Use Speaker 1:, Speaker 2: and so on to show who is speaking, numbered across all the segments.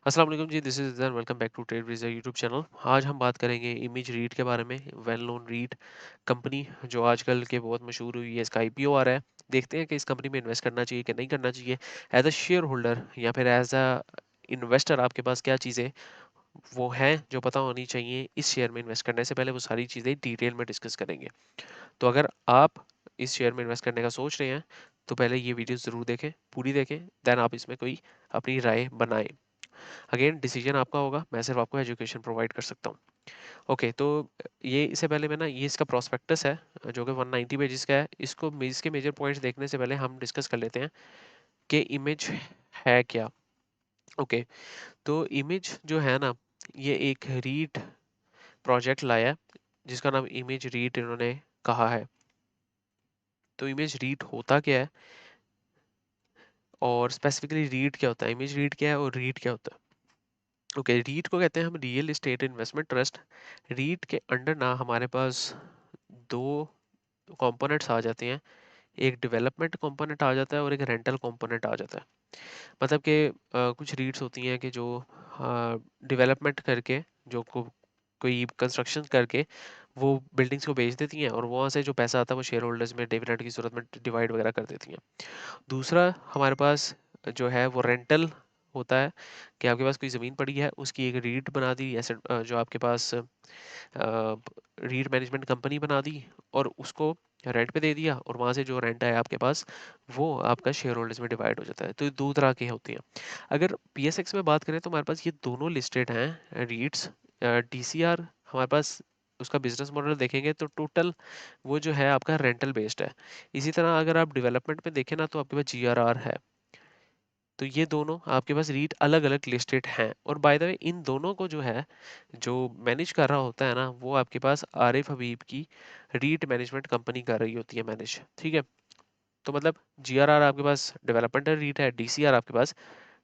Speaker 1: अस्सलाम वालेकुम ji, this is Zain, welcome back to trade wiz YouTube channel. आज हम बात करेंगे इमेज रीड के बारे में। वेल नोन रीड कंपनी जो आजकल के बहुत मशहूर हुई है, इसका आईपीओ आ रहा है। देखते हैं कि इस कंपनी में इन्वेस्ट करना चाहिए कि नहीं करना चाहिए। एज अ शेयर होल्डर या फिर एज अ इन्वेस्टर आपके पास क्या चीज़ें वो हैं जो पता होनी चाहिए इस शेयर में इन्वेस्ट करने से पहले, वो सारी चीज़ें डिटेल में डिस्कस करेंगे। तो अगर आप इस शेयर में इन्वेस्ट करने का सोच रहे हैं तो पहले ये वीडियो ज़रूर देखें, पूरी देखें, देन आप इसमें कोई अपनी राय बनाएं। अगेन डिसीजन आपका होगा, मैं सिर्फ आपको एजुकेशन प्रोवाइड कर सकता हूँ। ओके, तो ये इससे पहले मैं ना, ये इसका प्रोस्पेक्टस है जो कि 190 पेजेस का है। इसके मेजर पॉइंट्स देखने से पहले हम डिस्कस कर लेते हैं कि इमेज है क्या। ओके, तो इमेज जो है ना, ये एक रीड प्रोजेक्ट लाया है जिसका नाम इमेज रीड इन्होंने कहा है। तो इमेज रीड होता क्या है और स्पेसिफिकली रीड क्या होता है, इमेज रीड क्या है और रीड क्या होता है। ओके, रीट को कहते हैं हम real estate investment trust. REIT के अंडर ना हमारे पास दो कंपोनेंट्स आ जाते हैं। एक डेवलपमेंट कंपोनेंट आ जाता है और एक रेंटल कंपोनेंट आ जाता है। मतलब कि कुछ रीट्स होती हैं कि जो डेवलपमेंट करके, कोई कंस्ट्रक्शन करके वो बिल्डिंग्स को बेच देती हैं और वहाँ से जो पैसा आता है वो शेयर होल्डर्स में डिविडेंड की सूरत में डिवाइड वगैरह कर देती हैं। दूसरा हमारे पास जो है वो रेंटल होता है कि आपके पास कोई ज़मीन पड़ी है, उसकी एक रीट बना दी, एसेट जो आपके पास रीट मैनेजमेंट कंपनी बना दी और उसको रेंट पे दे दिया, और वहाँ से जो रेंट आया आपके पास वो आपका शेयर होल्डर्स में डिवाइड हो जाता है। तो ये दो तरह की होती हैं। अगर पीएसएक्स में बात करें तो हमारे पास ये दोनों लिस्टेड हैं रीट्स। डीसीआर हमारे पास, उसका बिजनेस मॉडल देखेंगे तो टोटल वो जो है आपका रेंटल बेस्ड है। इसी तरह अगर आप डेवलपमेंट में देखें ना तो आपके पास जीआरआर है। तो ये दोनों आपके पास रीट अलग अलग लिस्टेड हैं, और बाय द वे इन दोनों को जो है, जो मैनेज कर रहा होता है ना, वो आपके पास आरिफ हबीब की रीट मैनेजमेंट कंपनी कर रही होती है मैनेज। ठीक है, तो मतलब जीआरआर आपके पास डेवलपमेंटल रीट है, डीसीआर आपके पास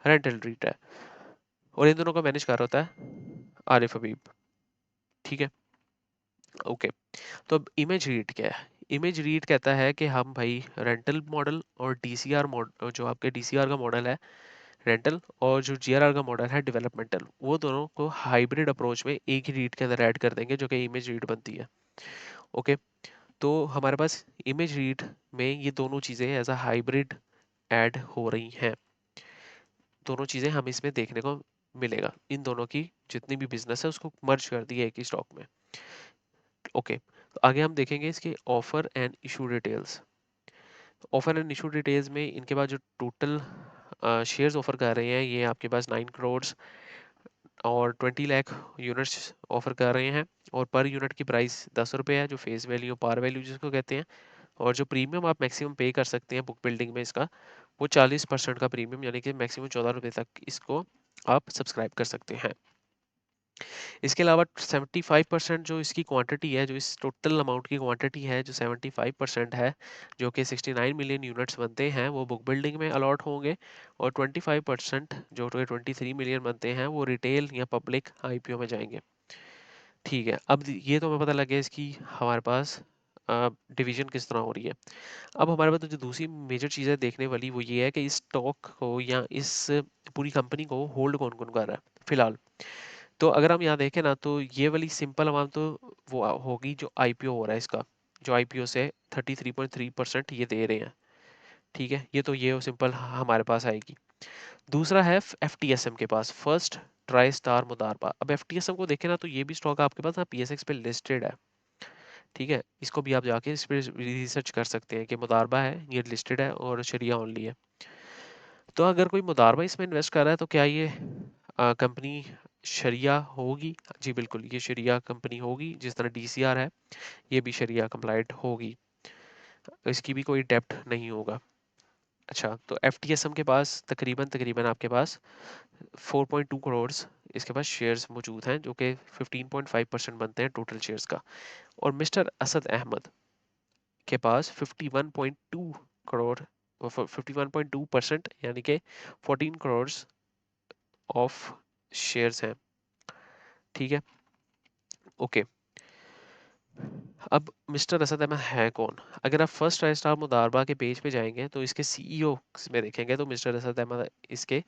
Speaker 1: रेंटल रीट है, और इन दोनों को मैनेज कर रहा होता है आरिफ हबीब। ठीक है, ओके। तो अब इमेज रीड क्या है। इमेज रीड कहता है कि हम भाई रेंटल मॉडल और डीसीआर मॉडल, जो आपके डीसीआर का मॉडल है रेंटल, और जो जीआरआर का मॉडल है डेवलपमेंटल, वो दोनों को हाइब्रिड अप्रोच में एक ही रीड के अंदर ऐड कर देंगे जो कि इमेज रीड बनती है। ओके, तो हमारे पास इमेज रीड में ये दोनों चीज़ें एज अ हाइब्रिड ऐड हो रही हैं। दोनों चीज़ें हम इसमें देखने को मिलेगा, इन दोनों की जितनी भी बिजनेस है उसको मर्ज कर दिया एक ही स्टॉक में। ओके, तो आगे हम देखेंगे इसके offer and issue details. Offer and issue details में इनके पास जो टोटल शेयर्स ऑफर कर रहे हैं, ये आपके पास 9 करोड़ और 20 लाख यूनिट्स ऑफर कर रहे हैं, और पर यूनिट की प्राइस 10 रुपये है, जो फेस वैल्यू पार वैल्यू जिसको कहते हैं। और जो प्रीमियम आप मैक्सिमम पे कर सकते हैं बुक बिल्डिंग में इसका, वो 40% का प्रीमियम, यानी कि मैक्सिमम 14 रुपये तक इसको आप सब्सक्राइब कर सकते हैं। इसके अलावा 75% जो इसकी क्वांटिटी है, जो इस टोटल अमाउंट की क्वांटिटी है, जो 75% है, जो कि 69 मिलियन यूनिट्स बनते हैं, वो बुक बिल्डिंग में अलॉट होंगे। और 25% जो कि 23 मिलियन बनते हैं, वो रिटेल या पब्लिक आईपीओ में जाएंगे। ठीक है, अब ये तो हमें पता लग गया इसकी हमारे पास डिवीजन किस तरह हो रही है। अब हमारे पास तो जो दूसरी मेजर चीज़ है देखने वाली, वो ये है कि इस स्टॉक को या इस पूरी कंपनी को होल्ड कौन कौन कर रहा है फिलहाल। तो अगर हम यहाँ देखें ना, तो ये वाली सिंपल अमाउंट तो वो होगी जो आईपीओ हो रहा है इसका, जो आईपीओ से 33.3% ये दे रहे हैं। ठीक है, ये तो ये सिंपल हमारे पास आएगी। दूसरा है एफटीएसएम के पास, फर्स्ट ट्राई स्टार मुदारबा। अब एफटीएसएम को देखें ना, तो ये भी स्टॉक आपके पास ना पीएसएक्स पे लिस्टेड है। ठीक है, इसको भी आप जाके इस पे रिसर्च कर सकते हैं कि मुदारबा है, ये लिस्टेड है और शरिया ओनली है। तो अगर कोई मुदारबा इसमें इन्वेस्ट कर रहा है तो क्या ये कंपनी शरिया होगी? जी बिल्कुल, ये शरिया कंपनी होगी। जिस तरह डीसीआर है, ये भी शरिया कंप्लाइंट होगी, इसकी भी कोई डेप्ट नहीं होगा। अच्छा, तो एफटीएसएम के पास तकरीबन तकरीबन आपके पास 4.2 करोड़ इसके पास शेयर्स मौजूद हैं, जो कि 15.5% बनते हैं टोटल शेयर्स का। और मिस्टर असद अहमद के पास 51.2 करोड़, 51.2% यानी कि 14 करोड़ ऑफ शेयर्स हैं। ठीक है, ओके। अब मिस्टर असद अहमद है कौन? अगर आप फर्स्ट रजिस्ट्रार मुदारबा के पेज पे जाएंगे तो इसके सीईओ में देखेंगे तो मिस्टर असद अहमद इसके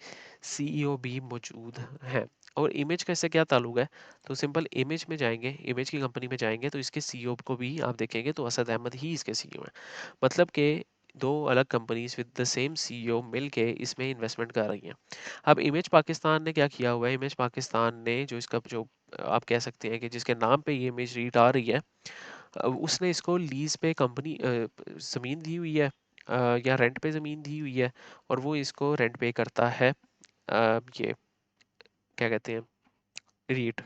Speaker 1: सीईओ भी मौजूद हैं। और इमेज का इससे क्या ताल्लुक है? तो सिंपल इमेज में जाएंगे, इमेज की कंपनी में जाएंगे तो इसके सीईओ को भी आप देखेंगे तो असद अहमद ही इसके सीईओ हैं। मतलब कि दो अलग companies with the same CEO मिलके इसमें इन्वेस्टमेंट कर रही हैं। अब इमेज पाकिस्तान ने क्या किया हुआ है? इमेज पाकिस्तान ने जो इसका जो आप कह सकते हैं कि जिसके नाम पे ये इमेज रीड आ रही है, उसने इसको लीज पे कंपनी ज़मीन दी हुई है, या रेंट पे ज़मीन दी हुई है, और वो इसको रेंट पे करता है, ये क्या कहते हैं, रीट।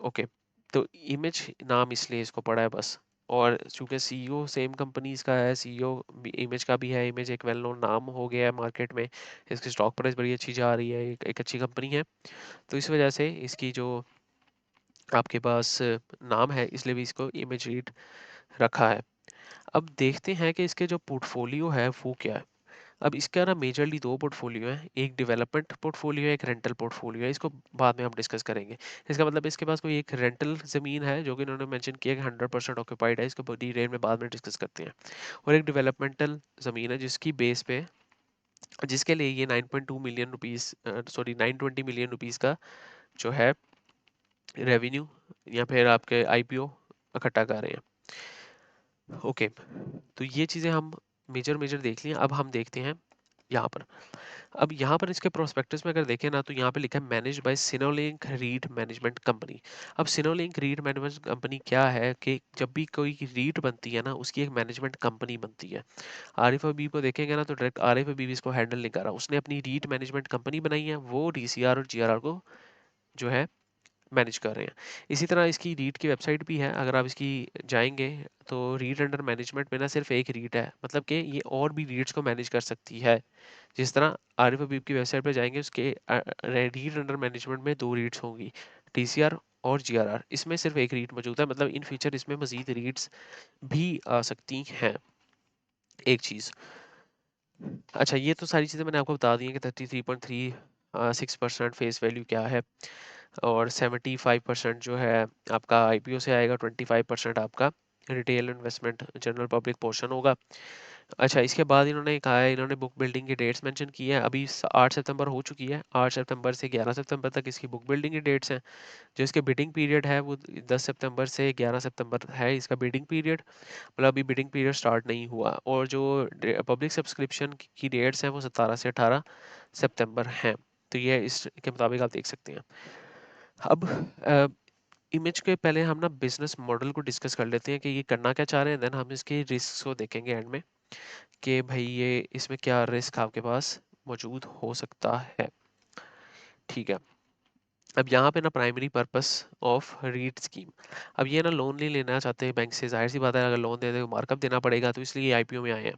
Speaker 1: ओके, तो इमेज नाम इसलिए इसको पड़ा है बस। और चूंकि सीईओ सेम कंपनीज का है, सीईओ इमेज का भी है, इमेज एक वेल नोन नाम हो गया है मार्केट में, इसकी स्टॉक प्राइस बड़ी अच्छी जा रही है, एक अच्छी कंपनी है, तो इस वजह से इसकी जो आपके पास नाम है इसलिए भी इसको इमेज रीट रखा है। अब देखते हैं कि इसके जो पोर्टफोलियो है वो क्या है। अब इसका ना मेजरली दो पोर्टफोलियो है, एक डेवलपमेंट पोर्टफोलियो है, एक रेंटल पोर्टफोलियो है। इसको बाद में हम डिस्कस करेंगे। इसका मतलब इसके पास कोई एक रेंटल ज़मीन है जो कि इन्होंने मेंशन किया कि 100% ऑक्यूपाइड है, इसको डिटेल में बाद में डिस्कस करते हैं। और एक डेवलपमेंटल ज़मीन है जिसकी बेस पे, जिसके लिए ये 9.2 million rupees, sorry 920 million rupees का जो है रेवेन्यू या फिर आपके आईपीओ इकट्ठा कर रहे हैं। ओके, तो ये चीज़ें हम मेजर मेजर देख लिया। अब हम देखते हैं यहाँ पर। अब यहाँ पर इसके प्रोस्पेक्टस में अगर देखें ना तो यहाँ पे लिखा है manage by Sinolink REIT management company. अब सिनोलिंक रीट मैनेजमेंट कंपनी क्या है कि जब भी कोई रीट बनती है ना उसकी एक मैनेजमेंट कंपनी बनती है। आरिफ हबीब को देखेंगे ना तो डायरेक्ट आरिफ हबीब इसको हैंडल नहीं कर रहा, उसने अपनी रीट मैनेजमेंट कंपनी बनाई है, वो डीसीआर और जीआरआर को जो है मैनेज कर रहे हैं। इसी तरह इसकी रीट की वेबसाइट भी है, अगर आप इसकी जाएंगे तो रीट अंडर मैनेजमेंट में ना सिर्फ एक रीट है, मतलब कि ये और भी रीट्स को मैनेज कर सकती है। जिस तरह आरिफ हबीब की वेबसाइट पर जाएंगे उसके रीट अंडर मैनेजमेंट में दो रीट्स होंगी, टीसीआर और जीआरआर। इसमें सिर्फ एक रीट मौजूद है, मतलब इन फ्यूचर इसमें मजीद रीट्स भी आ सकती हैं। एक चीज़, अच्छा ये तो सारी चीज़ें मैंने आपको बता दी हैं कि 33.36% फेस वैल्यू क्या है, और 75% जो है आपका आईपीओ से आएगा, 25% आपका retail investment general public portion होगा। अच्छा, इसके बाद इन्होंने कहा है, इन्होंने बुक बिल्डिंग की डेट्स मेंशन की है। अभी 8 सितंबर हो चुकी है, 8 सितंबर से 11 सितंबर तक इसकी बुक बिल्डिंग की डेट्स हैं। जो इसके बिडिंग पीरियड है वो 10 सितंबर से 11 सितंबर है इसका बिडिंग पीरियड, मतलब अभी बिडिंग पीरियड स्टार्ट नहीं हुआ। और जो पब्लिक सब्सक्रिप्शन की डेट्स हैं वो 17 से 18 सितंबर हैं। तो ये इसके मुताबिक आप देख सकते हैं। अब इमेज के पहले हम ना बिजनेस मॉडल को डिस्कस कर लेते हैं कि ये करना क्या चाह रहे हैं, देन हम इसके रिस्क को देखेंगे एंड में कि भाई ये इसमें क्या रिस्क आपके पास मौजूद हो सकता है। ठीक है, अब यहाँ पे ना primary purpose of REIT scheme, अब ये ना लोन नहीं लेना चाहते बैंक से, जाहिर सी बात है, अगर लोन दे दे तो मार्कअप देना पड़ेगा, तो इसलिए आईपीओ में आए हैं।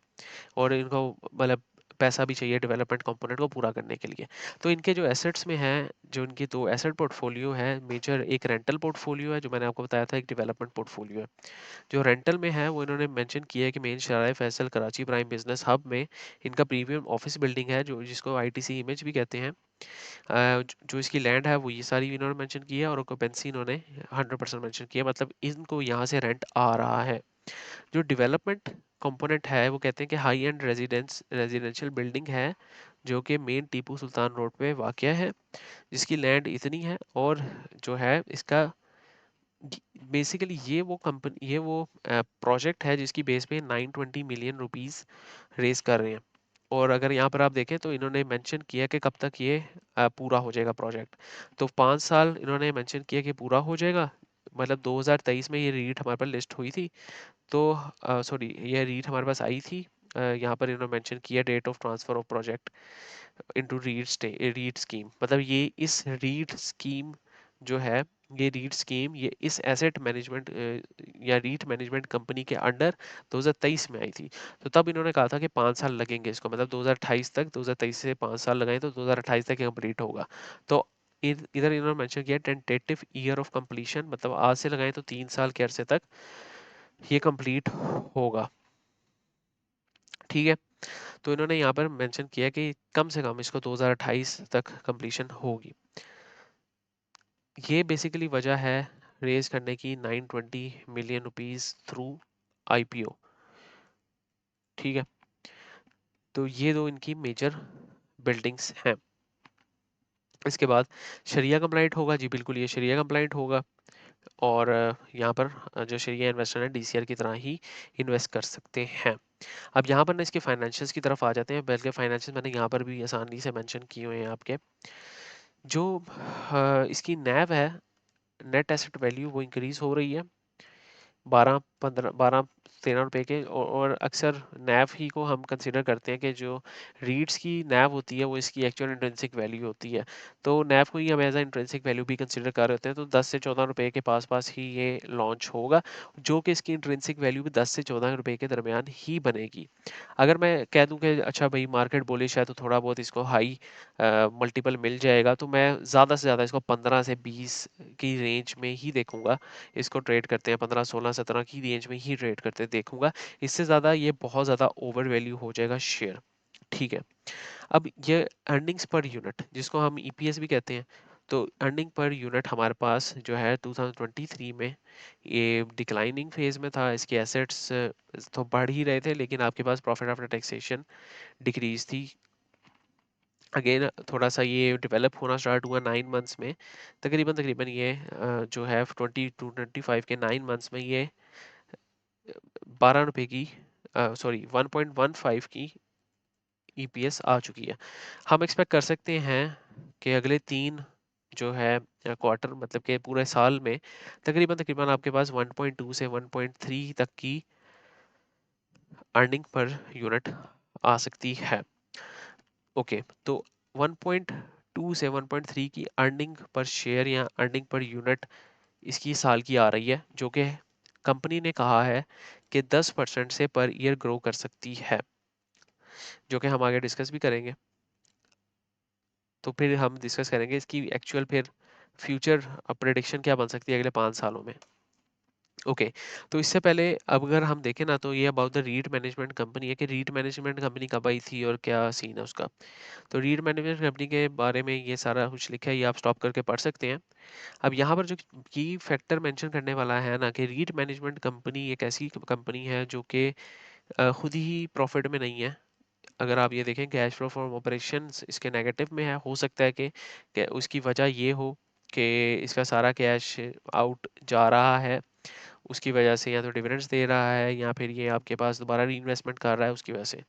Speaker 1: और इनको मतलब पैसा भी चाहिए डेवलपमेंट कंपोनेंट को पूरा करने के लिए। तो इनके जो एसेट्स में हैं, जो इनकी दो एसेट पोर्टफोलियो है मेजर, एक रेंटल पोर्टफोलियो है जो मैंने आपको बताया था, एक डेवलपमेंट पोर्टफोलियो है। जो रेंटल में है वो इन्होंने मेंशन किया है कि main Shahrah Faisal Karachi prime business hub में इनका प्रीमियम ऑफिस बिल्डिंग है, जो जिसको आईटीसी इमेज भी कहते हैं। जो इसकी लैंड है वो ये सारी इन्होंने मेंशन की है, और ऑक्यूपेंसी इन्होंने 100% मेंशन किया है, मतलब इनको यहाँ से रेंट आ रहा है। जो डेवलपमेंट कंपोनेंट है वो कहते हैं कि हाई एंड रेजिडेंशियल बिल्डिंग है, जो कि मेन टीपू सुल्तान रोड पे वाक़या है, जिसकी लैंड इतनी है, और जो है इसका बेसिकली ये वो प्रोजेक्ट है जिसकी बेस पे 920 मिलियन रुपीस रेज कर रहे हैं। और अगर यहाँ पर आप देखें तो इन्होंने मेंशन किया कि कब तक ये पूरा हो जाएगा प्रोजेक्ट। तो 5 साल इन्होंने मेंशन किया कि पूरा हो जाएगा, मतलब 2023 में ये रीट हमारे पास लिस्ट हुई थी। तो सॉरी, ये रीट हमारे पास आई थी। यहाँ पर इन्होंने मेंशन किया date of transfer of project into REIT scheme, मतलब ये इस रीट स्कीम जो है, ये रीट स्कीम ये इस एसेट मैनेजमेंट या रीट मैनेजमेंट कंपनी के अंडर 2023 में आई थी। तो तब इन्होंने कहा था कि 5 साल लगेंगे इसको, मतलब 2028 तक, 2023 से 5 साल लगाए तो 2028 तक कंप्लीट होगा। तो इधर इन्होंने मेंशन किया टेंटेटिव ईयर ऑफ कंप्लीशन, मतलब आज से लगाए तो 3 साल के अरसे तक ये कंप्लीट होगा। ठीक है, तो इन्होंने यहाँ पर मेंशन किया कि कम से कम इसको 2028 तक कंप्लीशन होगी। ये बेसिकली वजह है रेज करने की 920 मिलियन रुपीस थ्रू आईपीओ। ठीक है, तो ये दो इनकी मेजर बिल्डिंग्स हैं। इसके बाद शरिया कंप्लाइंट होगा जी, बिल्कुल ये शरिया कंप्लाइंट होगा, और यहाँ पर जो शरिया इन्वेस्टर है डीसीआर की तरह ही इन्वेस्ट कर सकते हैं। अब यहाँ पर ना इसके फाइनेंशियल्स की तरफ आ जाते हैं, बल्कि फाइनेंशियल मैंने यहाँ पर भी आसानी से मेंशन किए हुए हैं आपके। जो इसकी नैव है, नेट एसेट वैल्यू, वो इंक्रीज हो रही है 12-13 रुपए के, और अक्सर नैव ही को हम कंसिडर करते हैं कि जो रीट्स की नैव होती है वो इसकी एक्चुअल इंट्रिंसिक वैल्यू होती है। तो नैव को ही हम एज इंट्रिंसिक वैल्यू भी कंसिडर कर रहे होते हैं। तो 10 से 14 रुपए के पास पास ही ये लॉन्च होगा, जो कि इसकी इंट्रिंसिक वैल्यू भी 10 से 14 रुपए के दरमियान ही बनेगी। अगर मैं कह दूं कि अच्छा भाई मार्केट बुलिश है तो थोड़ा बहुत इसको हाई मल्टीपल मिल जाएगा, तो मैं ज़्यादा से ज़्यादा इसको 15 से 20 की रेंज में ही देखूंगा। इसको ट्रेड करते हैं 15, 16, 17 की रेंज में ही ट्रेड करते देखूंगा। इससे ज़्यादा ये बहुत ज़्यादा ओवर वैल्यू हो जाएगा शेयर। ठीक है, अब ये अर्निंग्स पर यूनिट, जिसको हम ईपीएस भी कहते हैं, तो अर्निंग पर यूनिट हमारे पास जो है 2023 में ये डिक्लाइनिंग फेज में था। इसके एसेट्स तो बढ़ ही रहे थे, लेकिन आपके पास प्रॉफिट आफ्टर टैक्सेशन डिक्रीज थी। अगेन थोड़ा सा ये डेवलप होना स्टार्ट हुआ 9 मंथ्स में। तकरीबन तकरीबन ये जो है 20 to 25 के 9 मंथ्स में ये 12 रुपए की, सॉरी 1.15 की ईपीएस आ चुकी है। हम एक्सपेक्ट कर सकते हैं कि अगले 3 जो है क्वार्टर, मतलब कि पूरे साल में तकरीबन तकरीबन आपके पास 1.2 से 1.3 तक की अर्निंग पर यूनिट आ सकती है। ओके, तो 1.2 से 1.3 की अर्निंग पर शेयर या अर्निंग पर यूनिट इसकी साल की आ रही है, जो कि कंपनी ने कहा है कि 10% से पर ईयर ग्रो कर सकती है, जो कि हम आगे डिस्कस भी करेंगे। तो फिर हम डिस्कस करेंगे इसकी एक्चुअल फिर फ्यूचर प्रेडिक्शन क्या बन सकती है अगले 5 सालों में। ओके, तो इससे पहले अब अगर हम देखें ना, तो ये about the REIT management company है कि रीट मैनेजमेंट कंपनी कब आई थी और क्या सीन है उसका। तो रीट मैनेजमेंट कंपनी के बारे में ये सारा कुछ लिखा है, ये आप स्टॉप करके पढ़ सकते हैं। अब यहाँ पर जो की फैक्टर मेंशन करने वाला है ना, कि रीट मैनेजमेंट कंपनी एक ऐसी कंपनी है जो कि खुद ही प्रॉफिट में नहीं है। अगर आप ये देखें कैश फ्लो फ्रॉम ऑपरेशंस इसके नेगेटिव में है, हो सकता है कि उसकी वजह ये हो कि इसका सारा कैश आउट जा रहा है, उसकी वजह से या तो डिविडेंड्स दे रहा है या फिर ये आपके पास दोबारा री इन्वेस्टमेंट कर रहा है उसकी वजह से।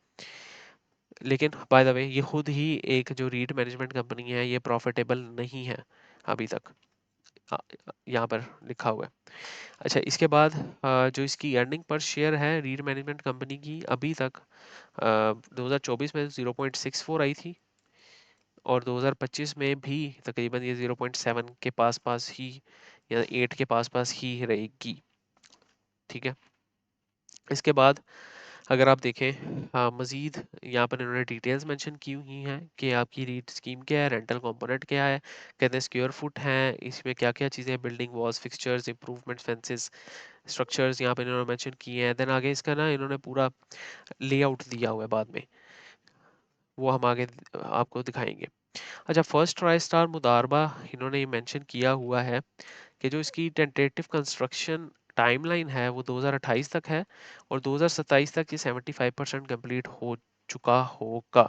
Speaker 1: लेकिन बाय द वे ये खुद ही एक जो रीट मैनेजमेंट कंपनी है ये प्रॉफिटेबल नहीं है अभी तक, अ, यहाँ पर लिखा हुआ है। अच्छा, इसके बाद जो इसकी अर्निंग पर शेयर है रीट मैनेजमेंट कंपनी की, अभी तक 2024 में 0.64 आई थी, और 2025 में भी तकरीबन ये 0.7 के पास पास ही या 8 के पास पास ही रहेगी। ठीक है, इसके बाद अगर आप देखें मज़ीद यहाँ पर इन्होंने डिटेल्स मेंशन की हुई हैं कि आपकी रीट स्कीम क्या है, रेंटल कंपोनेंट क्या है, कितने स्क्वायर फुट हैं, इसमें क्या क्या चीज़ें, building walls, fixtures, improvement, fences, structures यहाँ पर इन्होंने मेंशन किए हैं। देन आगे इसका ना इन्होंने पूरा लेआउट दिया हुआ है बाद में, वो हम आगे आपको दिखाएंगे। अच्छा, फर्स्ट ट्राई स्टार मुदारबा इन्होंने ये मेंशन किया हुआ है कि जो इसकी टेंटेटिव कंस्ट्रक्शन टाइमलाइन है वो 2028 तक है, और 2027 तक ये 75% कंप्लीट हो चुका होगा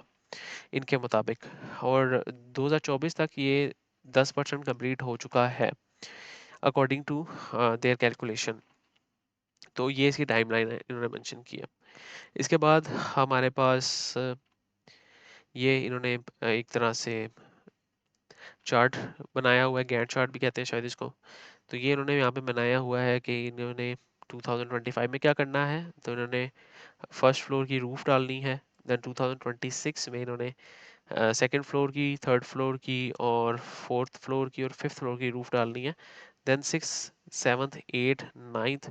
Speaker 1: इनके मुताबिक, और 2024 तक ये 10% कंप्लीट हो चुका है अकॉर्डिंग टू देयर कैलकुलेशन। तो ये इसकी टाइमलाइन है इन्होंने मेंशन किया। इसके बाद हमारे पास ये इन्होंने एक तरह से चार्ट बनाया हुआ है, गैंट चार्ट भी कहते हैं शायद इसको। तो ये इन्होंने यहाँ पे बनाया हुआ है कि इन्होंने 2025 में क्या करना है। तो इन्होंने फर्स्ट फ्लोर की रूफ डालनी है, देन 2026 में इन्होंने सेकंड फ्लोर की, थर्ड फ्लोर की, और फोर्थ फ्लोर की और फिफ्थ फ्लोर की रूफ डालनी है। देन 6, 7, 8, 9th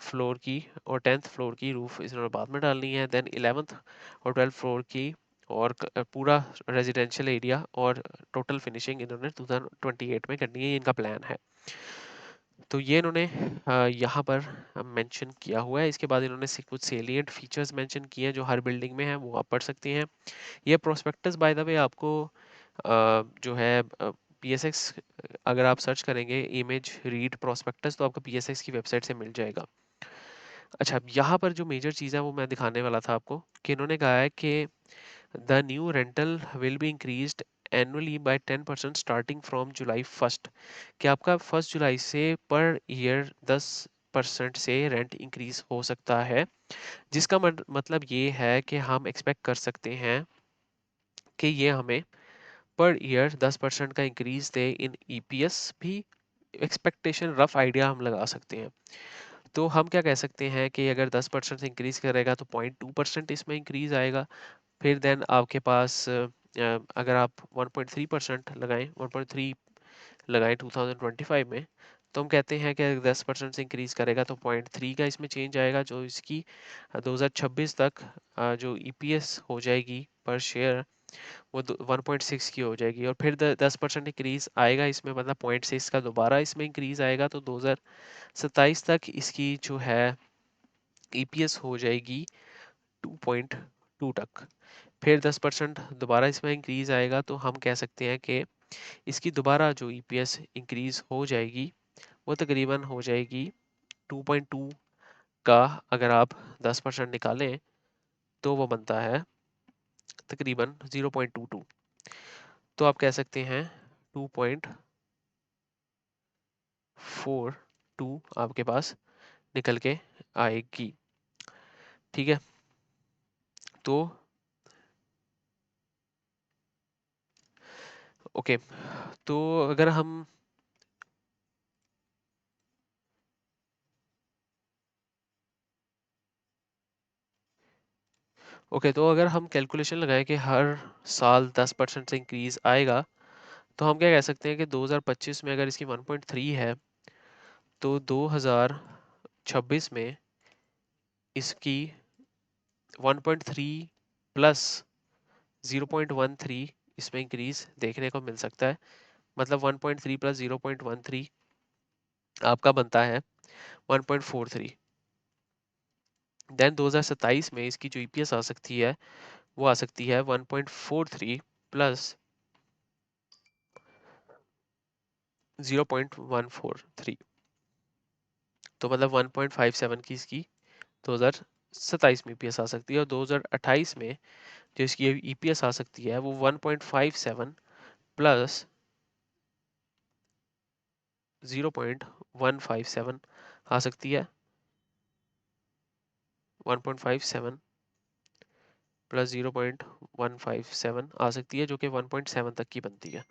Speaker 1: फ्लोर की और 10th फ्लोर की रूफ इन्होंने बाद में डालनी है। देन 11th और 12th फ्लोर की, और पूरा रेजिडेंशियल एरिया और टोटल फिनिशिंग इन्होंने 2028 में करनी है, ये इनका प्लान है। तो ये इन्होंने यहाँ पर मेंशन किया हुआ है। इसके बाद इन्होंने कुछ सेलिएंट फीचर्स मेंशन किए हैं जो हर बिल्डिंग में हैं, वो आप पढ़ सकते हैं। ये प्रोस्पेक्टस बाय द वे आपको जो है PSX अगर आप सर्च करेंगे इमेज रीट प्रोस्पेक्टस तो आपको PSX की वेबसाइट से मिल जाएगा। अच्छा, यहाँ पर जो मेजर चीज़ है वो मैं दिखाने वाला था आपको कि इन्होंने कहा है कि the new rental will be increased annually by 10% starting from July 1st, कि आपका 1 जुलाई से पर ईयर 10% से रेंट इंक्रीज हो सकता है, जिसका मतलब ये है कि हम एक्सपेक्ट कर सकते हैं कि ये हमें पर ईयर 10% का इंक्रीज दे इन EPS भी। एक्सपेक्टेशन रफ आइडिया हम लगा सकते हैं। तो हम क्या कह सकते हैं कि अगर 10% से इंक्रीज करेगा तो 0.2% इसमें इंक्रीज आएगा। फिर देन आपके पास अगर आप 1.3% लगाएं, 1.3 लगाएं 2025 में, तो हम कहते हैं कि अगर 10% से इंक्रीज करेगा तो 0.3 का इसमें चेंज आएगा, जो इसकी 2026 तक जो EPS हो जाएगी पर शेयर वो 1.6 की हो जाएगी। और फिर 10% इंक्रीज आएगा इसमें, मतलब 0.6 का दोबारा इसमें इंक्रीज आएगा, तो 2027 तक इसकी जो है EPS हो जाएगी 2.2 तक। फिर 10% दोबारा इसमें इंक्रीज आएगा, तो हम कह सकते हैं कि इसकी दोबारा जो EPS इंक्रीज हो जाएगी वो तकरीबन हो जाएगी 2.2 का। अगर आप 10% निकालें तो वो बनता है तकरीबन 0.22। तो आप कह सकते हैं 2.42 आपके पास निकल के आएगी। ठीक है, तो ओके, तो अगर हम तो अगर हम कैलकुलेशन लगाएं कि हर साल 10% से इंक्रीज आएगा, तो हम क्या कह सकते हैं कि 2025 में अगर इसकी 1.3 है तो 2026 में इसकी 1.3 प्लस 0.13 इसमें इंक्रीज देखने को मिल सकता है। मतलब 1.3 प्लस 0.13 आपका बनता है 1.43। देन 2027 में इसकी जो EPS आ सकती है वो आ सकती है 1.43 प्लस 0.143, तो मतलब 1.57 की इसकी 2027 में EPS आ सकती है। और 2028 में जो इसकी EPS आ सकती है वो 1.57 प्लस 0.157 आ सकती है। 1.57 प्लस 0.157 आ सकती है, जो कि 1.7 तक की बनती है।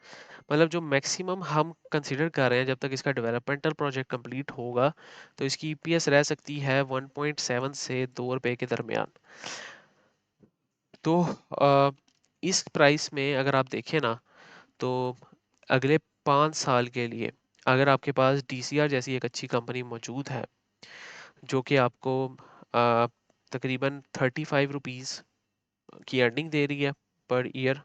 Speaker 1: मतलब जो मैक्सिमम हम कंसीडर कर रहे हैं जब तक इसका डेवलपमेंटल प्रोजेक्ट कंप्लीट होगा, तो इसकी EPS रह सकती है 1.7 से 2 रुपए के दरमियान। तो इस प्राइस में अगर आप देखें ना, तो अगले 5 साल के लिए अगर आपके पास DCR जैसी एक अच्छी कंपनी मौजूद है जो कि आपको अ, तकरीबन 35 रुपीज़ की अर्निंग दे रही है पर ईयर।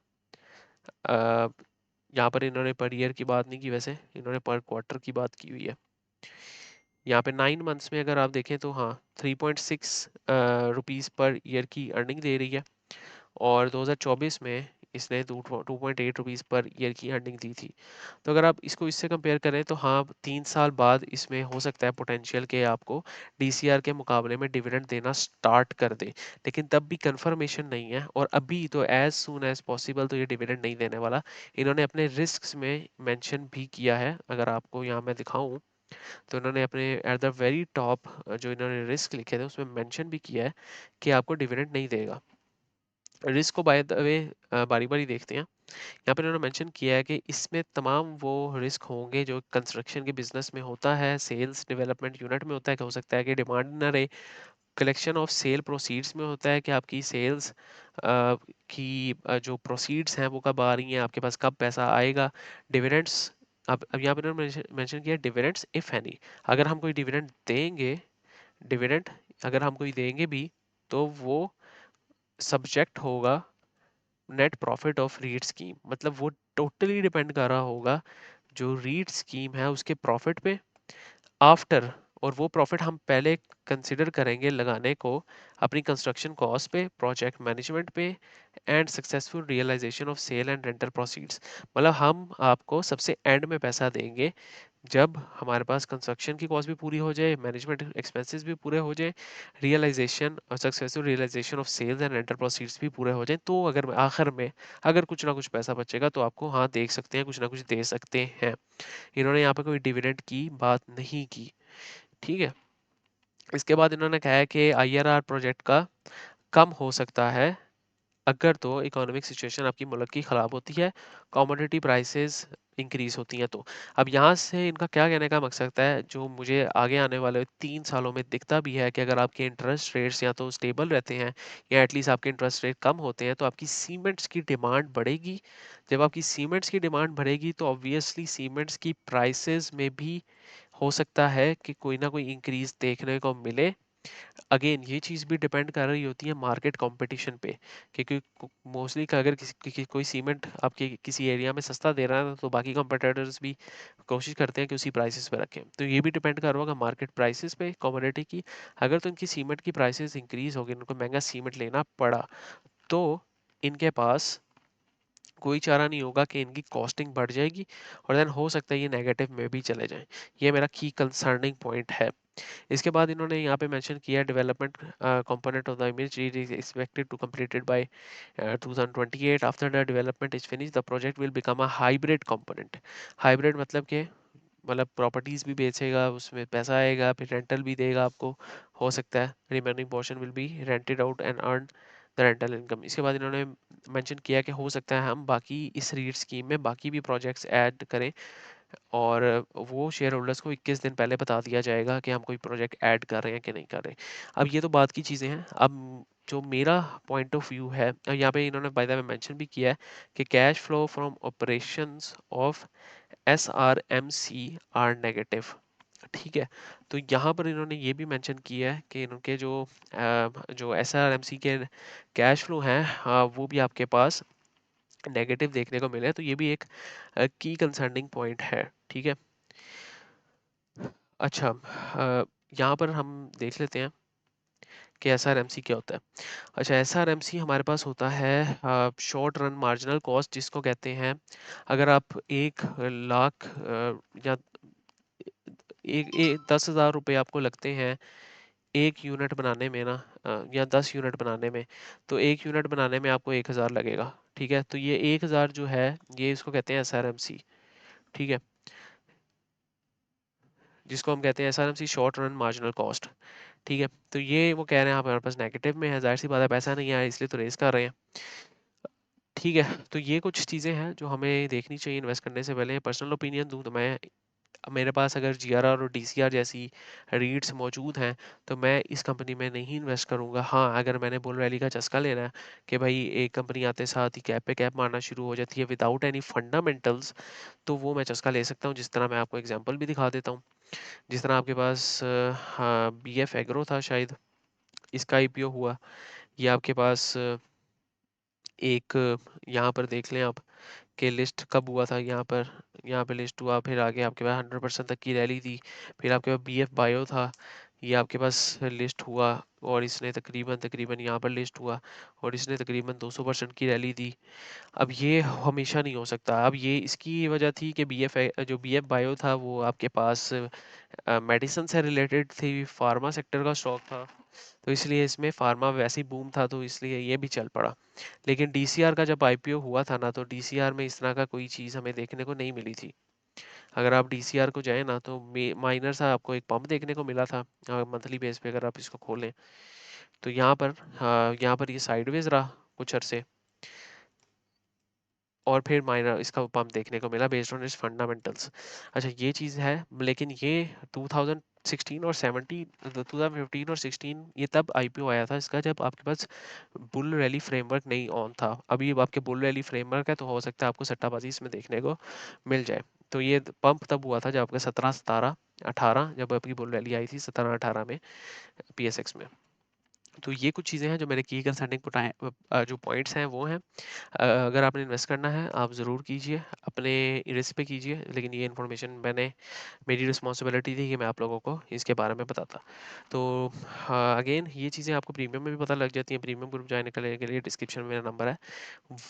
Speaker 1: यहाँ पर इन्होंने पर ईयर की बात नहीं की, वैसे इन्होंने पर क्वार्टर की बात की हुई है। यहाँ पे 9 मंथ्स में अगर आप देखें तो हाँ 3.6 रुपीज़ पर ईयर की अर्निंग दे रही है। और 2024 में इसने 2.8 रुपीज़ पर ईयर की अर्निंग दी थी। तो अगर आप इसको इससे कंपेयर करें तो हाँ 3 साल बाद इसमें हो सकता है पोटेंशियल के आपको DCR के मुकाबले में डिविडेंड देना स्टार्ट कर दे, लेकिन तब भी कंफर्मेशन नहीं है। और अभी तो एज सून एज पॉसिबल तो ये डिविडेंड नहीं देने वाला। इन्होंने अपने रिस्क में मेंशन भी किया है, अगर आपको यहाँ मैं दिखाऊं तो इन्होंने अपने एट द वेरी टॉप जो इन्होंने रिस्क लिखे थे उसमें मेंशन भी किया है कि आपको डिविडेंड नहीं देगा। रिस्क को बाय द वे बारी बारी देखते हैं। यहाँ पर इन्होंने मेंशन किया है कि इसमें तमाम वो रिस्क होंगे जो कंस्ट्रक्शन के बिजनेस में होता है, सेल्स डेवलपमेंट यूनिट में होता है कि हो सकता है कि डिमांड ना रहे, कलेक्शन ऑफ सेल प्रोसीड्स में होता है कि आपकी सेल्स की जो प्रोसीड्स हैं वो कब आ रही हैं, आपके पास कब पैसा आएगा। डिविडेंड्स, अब यहाँ पर इन्होंने मेंशन किया डिविडेंड्स इफ एनी, अगर हम कोई डिविडेंड देंगे, डिविडेंड अगर हम कोई देंगे भी तो वो सब्जेक्ट होगा net profit of REIT scheme. मतलब वो टोटली डिपेंड कर रहा होगा जो रीट स्कीम है उसके प्रॉफिट पे आफ्टर और वो प्रॉफिट हम पहले कंसिडर करेंगे लगाने को अपनी कंस्ट्रक्शन कॉस्ट पे, प्रोजेक्ट मैनेजमेंट पे and successful realisation of sale and rental proceeds. मतलब हम आपको सबसे एंड में पैसा देंगे जब हमारे पास कंस्ट्रक्शन की कॉस्ट भी पूरी हो जाए, मैनेजमेंट एक्सपेंसेस भी पूरे हो जाए, रियलाइजेशन और successful realisation of sales and rental proceeds भी पूरे हो जाए, तो अगर आखिर में अगर कुछ ना कुछ पैसा बचेगा तो आपको हाँ देख सकते हैं, कुछ ना कुछ दे सकते हैं। इन्होंने यहाँ पे कोई डिविडेंड की बात नहीं की। ठीक है। इसके बाद इन्होंने कहा है कि आईआरआर प्रोजेक्ट का कम हो सकता है अगर तो इकोनॉमिक सिचुएशन आपकी मुल्क की ख़राब होती है, कमोडिटी प्राइसेस इंक्रीज होती हैं। तो अब यहाँ से इनका क्या कहने का मकसद है, जो मुझे आगे आने वाले 3 सालों में दिखता भी है कि अगर आपके इंटरेस्ट रेट्स या तो स्टेबल रहते हैं या एटलीस्ट आपके इंटरेस्ट रेट कम होते हैं तो आपकी सीमेंट्स की डिमांड बढ़ेगी। जब आपकी सीमेंट्स की डिमांड बढ़ेगी तो ऑब्वियसली सीमेंट्स की प्राइसेस में भी हो सकता है कि कोई ना कोई इंक्रीज देखने को मिले। अगेन ये चीज़ भी डिपेंड कर रही होती है मार्केट कंपटीशन पे, क्योंकि मोस्टली अगर कोई सीमेंट आपके किसी एरिया में सस्ता दे रहा है तो बाकी कंपटीटर्स भी कोशिश करते हैं कि उसी प्राइसेस पे रखें। तो ये भी डिपेंड कर रहा होगा मार्केट प्राइसेस पे कमोडिटी की। अगर तो इनकी सीमेंट की प्राइसेस इंक्रीज हो गई, उनको महंगा सीमेंट लेना पड़ा, तो इनके पास कोई चारा नहीं होगा कि इनकी कॉस्टिंग बढ़ जाएगी और देन हो सकता है ये नेगेटिव में भी चले जाएं। ये मेरा की कंसर्निंग पॉइंट है। इसके बाद इन्होंने यहाँ पे मेंशन किया development component of the image is expected to completed by 2028। After the development is finish the project will become a hybrid component. Hybrid मतलब कि मतलब प्रॉपर्टीज भी बेचेगा, उसमें पैसा आएगा, फिर रेंटल भी देगा आपको। हो सकता है remaining portion will be rented out and earn the rental income. इसके बाद इन्होंने मेंशन किया कि हो सकता है हम बाकी इस रीट स्कीम में बाकी भी प्रोजेक्ट्स ऐड करें और वो शेयर होल्डर्स को 21 दिन पहले बता दिया जाएगा कि हम कोई प्रोजेक्ट ऐड कर रहे हैं कि नहीं कर रहे। अब ये तो बात की चीज़ें हैं। अब जो मेरा पॉइंट ऑफ व्यू है, यहाँ पे इन्होंने बाय द वे मेंशन भी किया है कि cash flow from operations of SRMC are negative. ठीक है। तो यहाँ पर इन्होंने ये भी मेंशन किया है कि इनके जो SRMC के कैश फ्लो हैं वो भी आपके पास नेगेटिव देखने को मिले। तो ये भी एक की कंसर्निंग पॉइंट है। ठीक है। अच्छा, यहाँ पर हम देख लेते हैं कि SRMC क्या होता है। अच्छा, SRMC हमारे पास होता है शॉर्ट रन मार्जिनल कॉस्ट, जिसको कहते हैं अगर आप 1 लाख या 10,000 रुपये आपको लगते हैं एक यूनिट बनाने में ना, या 10 यूनिट बनाने में, तो एक यूनिट बनाने में आपको 1,000 लगेगा। ठीक है। तो ये 1,000 जो है ये इसको कहते हैं SRMC। ठीक है। जिसको हम कहते हैं SRMC short run marginal cost. ठीक है। तो ये वो कह रहे हैं हमारे पास नेगेटिव में है, जाहिर सी बात है पैसा नहीं आया इसलिए तो रेस कर रहे हैं। ठीक है। तो ये कुछ चीज़ें हैं जो हमें देखनी चाहिए इन्वेस्ट करने से पहले। पर्सनल ओपिनियन दूं तो मैं, मेरे पास अगर GRR और DCR जैसी रीट्स मौजूद हैं तो मैं इस कंपनी में नहीं इन्वेस्ट करूंगा। हाँ, अगर मैंने बुल रैली का चस्का लेना है कि भाई एक कंपनी आते साथ ही कैप पे कैप मारना शुरू हो जाती है विदाउट एनी फंडामेंटल्स, तो वो मैं चस्का ले सकता हूँ। जिस तरह मैं आपको एग्जांपल भी दिखा देता हूँ। जिस तरह आपके पास BF एग्रो था शायद, इसका IPO हुआ। ये आपके पास एक यहाँ पर देख लें आप कि लिस्ट कब हुआ था। यहाँ पे लिस्ट हुआ, फिर आगे आपके पास 100% तक की रैली थी। फिर आपके पास BF बायो था, ये आपके पास लिस्ट हुआ और इसने तकरीबन तकरीबन यहाँ पर लिस्ट हुआ और इसने तकरीबन 200% की रैली दी। अब ये हमेशा नहीं हो सकता। अब ये इसकी ये वजह थी कि जो BF बायो था वो आपके पास मेडिसिन से रिलेटेड थी, फार्मा सेक्टर का स्टॉक था, तो इसलिए इसमें फार्मा वैसे ही बूम था तो इसलिए ये भी चल पड़ा। लेकिन DCR का जब IPO हुआ था ना, तो DCR में इस तरह का कोई चीज़ हमें देखने को नहीं मिली थी। अगर आप DCR को जाए ना तो माइनर सा आपको एक पंप देखने को मिला था मंथली बेस पे, अगर आप इसको खोलें तो यहाँ पर ये साइडवेज रहा कुछ अरसे और फिर माइनर इसका पंप देखने को मिला बेस्ड ऑन इट्स फंडामेंटल्स। अच्छा, ये चीज़ है। लेकिन ये 2016 और 17 2015 और 16 ये तब IPO आया था इसका जब आपके पास बुल रैली फ्रेमवर्क नहीं ऑन था। अभी आपके बुल रैली फ्रेमवर्क है तो हो सकता है आपको सट्टाबाजी इसमें देखने को मिल जाए। तो ये पंप तब हुआ था जब आपका 17 17 18, जब आपकी बुल रैली आई थी 17 18 में PSX में। तो ये कुछ चीज़ें हैं जो मेरे की कंसल्टिंग जो पॉइंट्स हैं वो हैं। अगर आपने इन्वेस्ट करना है आप ज़रूर कीजिए, अपने रिस्क पे कीजिए, लेकिन ये इन्फॉर्मेशन मेरी रिस्पॉन्सिबिलिटी थी कि मैं आप लोगों को इसके बारे में बताता। तो अगेन ये चीज़ें आपको प्रीमियम में भी पता लग जाती हैं। प्रीमियम ग्रुप ज्वाइन करने के लिए डिस्क्रिप्शन में मेरा नंबर है,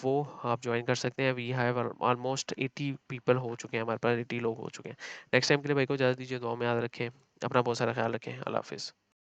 Speaker 1: वो आप ज्वाइन कर सकते हैं। वी हैव ऑलमोस्ट 80 पीपल हो चुके हैं, हमारे पास 80 लोग हो चुके हैं। नेक्स्ट टाइम के लिए भाई को इजाज़त दीजिए, दुआ में याद रखें, अपना बहुत सारा ख्याल रखें। अल्लाह हाफिज़।